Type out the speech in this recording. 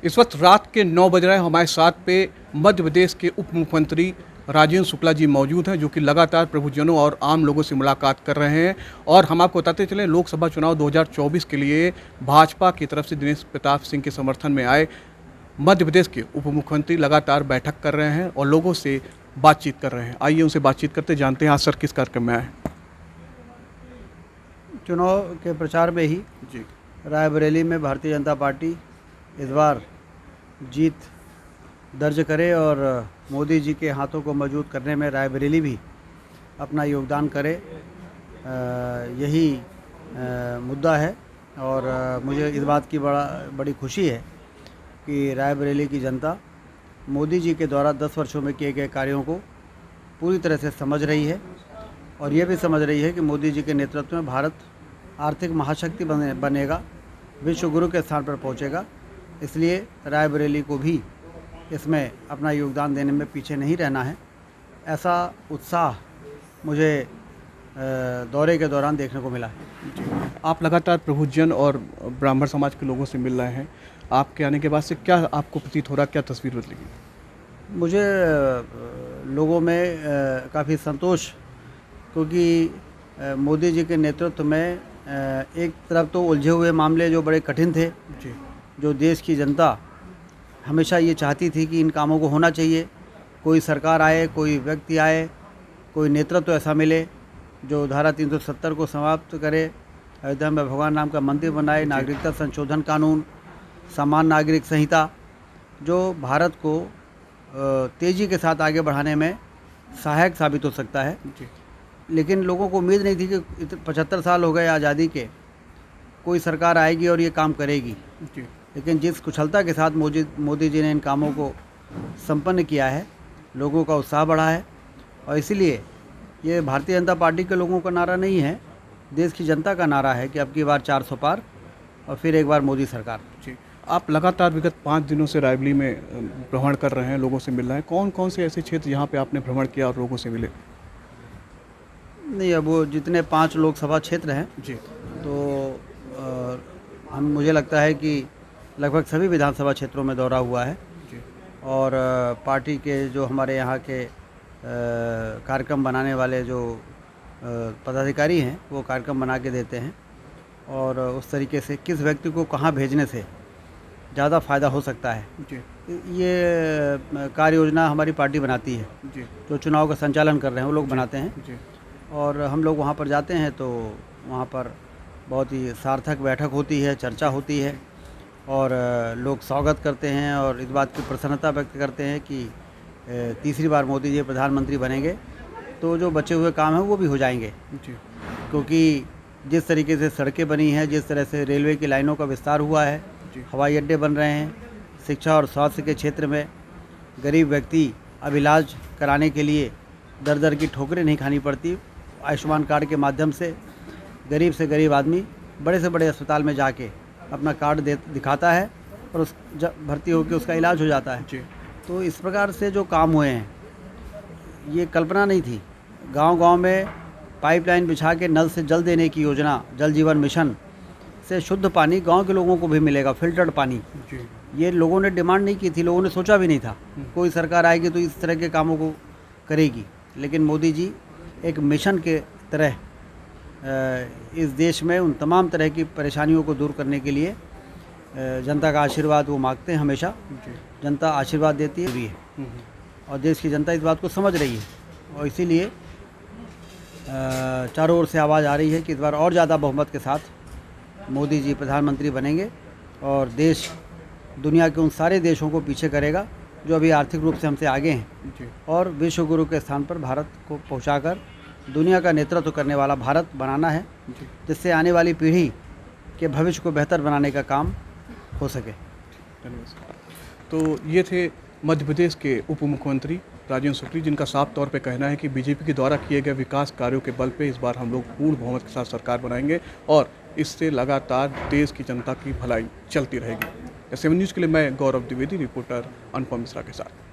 इस वक्त रात के 9 बज रहे हैं। हमारे साथ पे मध्य प्रदेश के उप मुख्यमंत्री राजेंद्र शुक्ला जी मौजूद हैं, जो कि लगातार प्रबुद्धजनों और आम लोगों से मुलाकात कर रहे हैं। और हम आपको बताते चलें, लोकसभा चुनाव 2024 के लिए भाजपा की तरफ से दिनेश प्रताप सिंह के समर्थन में आए मध्य प्रदेश के उप मुख्यमंत्री लगातार बैठक कर रहे हैं और लोगों से बातचीत कर रहे हैं। आइए उनसे बातचीत करते जानते हैं आज सर किस कार्यक्रम में आए। चुनाव के प्रचार में ही जी रायबरेली में भारतीय जनता पार्टी इस बार जीत दर्ज करे और मोदी जी के हाथों को मजबूत करने में रायबरेली भी अपना योगदान करे, यही मुद्दा है। और मुझे इस बात की बड़ी खुशी है कि रायबरेली की जनता मोदी जी के द्वारा 10 वर्षों में किए गए कार्यों को पूरी तरह से समझ रही है और ये भी समझ रही है कि मोदी जी के नेतृत्व में भारत आर्थिक महाशक्ति बनेगा, विश्व गुरु के स्थान पर पहुंचेगा। इसलिए रायबरेली को भी इसमें अपना योगदान देने में पीछे नहीं रहना है। ऐसा उत्साह मुझे दौरे के दौरान देखने को मिला है। आप लगातार प्रबुद्धजन और ब्राह्मण समाज के लोगों से मिल रहे हैं। आपके आने के बाद से क्या आपको प्रतीत हो रहा, क्या तस्वीर बदलेगी? मुझे लोगों में काफ़ी संतोष, क्योंकि मोदी जी के नेतृत्व में एक तरफ तो उलझे हुए मामले जो बड़े कठिन थे, जो देश की जनता हमेशा ये चाहती थी कि इन कामों को होना चाहिए, कोई सरकार आए, कोई व्यक्ति आए, कोई नेतृत्व ऐसा मिले जो धारा 370 को समाप्त करे, अयोध्या में भगवान राम का मंदिर बनाए, नागरिकता संशोधन कानून, समान नागरिक संहिता, जो भारत को तेज़ी के साथ आगे बढ़ाने में सहायक साबित हो सकता है। लेकिन लोगों को उम्मीद नहीं थी कि 75 साल हो गए आज़ादी के, कोई सरकार आएगी और ये काम करेगी। लेकिन जिस कुशलता के साथ मोदी जी ने इन कामों को संपन्न किया है, लोगों का उत्साह बढ़ा है। और इसीलिए ये भारतीय जनता पार्टी के लोगों का नारा नहीं है, देश की जनता का नारा है कि अब की बार 400 पार और फिर एक बार मोदी सरकार। जी, आप लगातार विगत 5 दिनों से रायबरेली में भ्रमण कर रहे हैं, लोगों से मिल रहे हैं। कौन कौन से ऐसे क्षेत्र जहाँ पे आपने भ्रमण किया और लोगों से मिले? नहीं, अब वो जितने 5 लोकसभा क्षेत्र हैं जी, तो मुझे लगता है कि लगभग सभी विधानसभा क्षेत्रों में दौरा हुआ है। जी, और पार्टी के जो हमारे यहाँ के कार्यक्रम बनाने वाले जो पदाधिकारी हैं, वो कार्यक्रम बना के देते हैं और उस तरीके से किस व्यक्ति को कहाँ भेजने से ज़्यादा फ़ायदा हो सकता है, जी, ये कार्य योजना हमारी पार्टी बनाती है। जी, जो चुनाव का संचालन कर रहे हैं वो लोग बनाते हैं। जी, और हम लोग वहाँ पर जाते हैं तो वहाँ पर बहुत ही सार्थक बैठक होती है, चर्चा होती है और लोग स्वागत करते हैं और इस बात की प्रसन्नता व्यक्त करते हैं कि तीसरी बार मोदी जी प्रधानमंत्री बनेंगे तो जो बचे हुए काम हैं वो भी हो जाएंगे। जी, क्योंकि जिस तरीके से सड़कें बनी हैं, जिस तरह से रेलवे की लाइनों का विस्तार हुआ है, हवाई अड्डे बन रहे हैं, शिक्षा और स्वास्थ्य के क्षेत्र में गरीब व्यक्ति अब इलाज कराने के लिए दर दर की ठोकरें नहीं खानी पड़ती। आयुष्मान कार्ड के माध्यम से गरीब से गरीब आदमी बड़े से बड़े अस्पताल में जाके अपना कार्ड दिखाता है और उस भर्ती होकर उसका इलाज हो जाता है। जी, तो इस प्रकार से जो काम हुए हैं, ये कल्पना नहीं थी। गांव-गांव में पाइपलाइन बिछा के नल से जल देने की योजना, जल जीवन मिशन से शुद्ध पानी गांव के लोगों को भी मिलेगा, फिल्टर्ड पानी। जी, ये लोगों ने डिमांड नहीं की थी, लोगों ने सोचा भी नहीं था कोई सरकार आएगी तो इस तरह के कामों को करेगी। लेकिन मोदी जी एक मिशन के तरह इस देश में उन तमाम तरह की परेशानियों को दूर करने के लिए जनता का आशीर्वाद वो मांगते हैं हमेशा। जी, जनता आशीर्वाद देती है और देश की जनता इस बात को समझ रही है और इसीलिए चारों ओर से आवाज़ आ रही है कि इस बार और ज़्यादा बहुमत के साथ मोदी जी प्रधानमंत्री बनेंगे और देश दुनिया के उन सारे देशों को पीछे करेगा जो अभी आर्थिक रूप से हमसे आगे हैं जी, और विश्व गुरु के स्थान पर भारत को पहुंचाकर दुनिया का नेतृत्व करने वाला भारत बनाना है, जिससे आने वाली पीढ़ी के भविष्य को बेहतर बनाने का काम हो सके। धन्यवाद। तो ये थे मध्य प्रदेश के उप मुख्यमंत्री राजेंद्र शुक्ला, जिनका साफ तौर पे कहना है कि बीजेपी के द्वारा किए गए विकास कार्यों के बल पे इस बार हम लोग पूर्ण बहुमत के साथ सरकार बनाएंगे और इससे लगातार देश की जनता की भलाई चलती रहेगी। 7 न्यूज़ के लिए मैं गौरव द्विवेदी, रिपोर्टर अनुपम मिश्रा के साथ।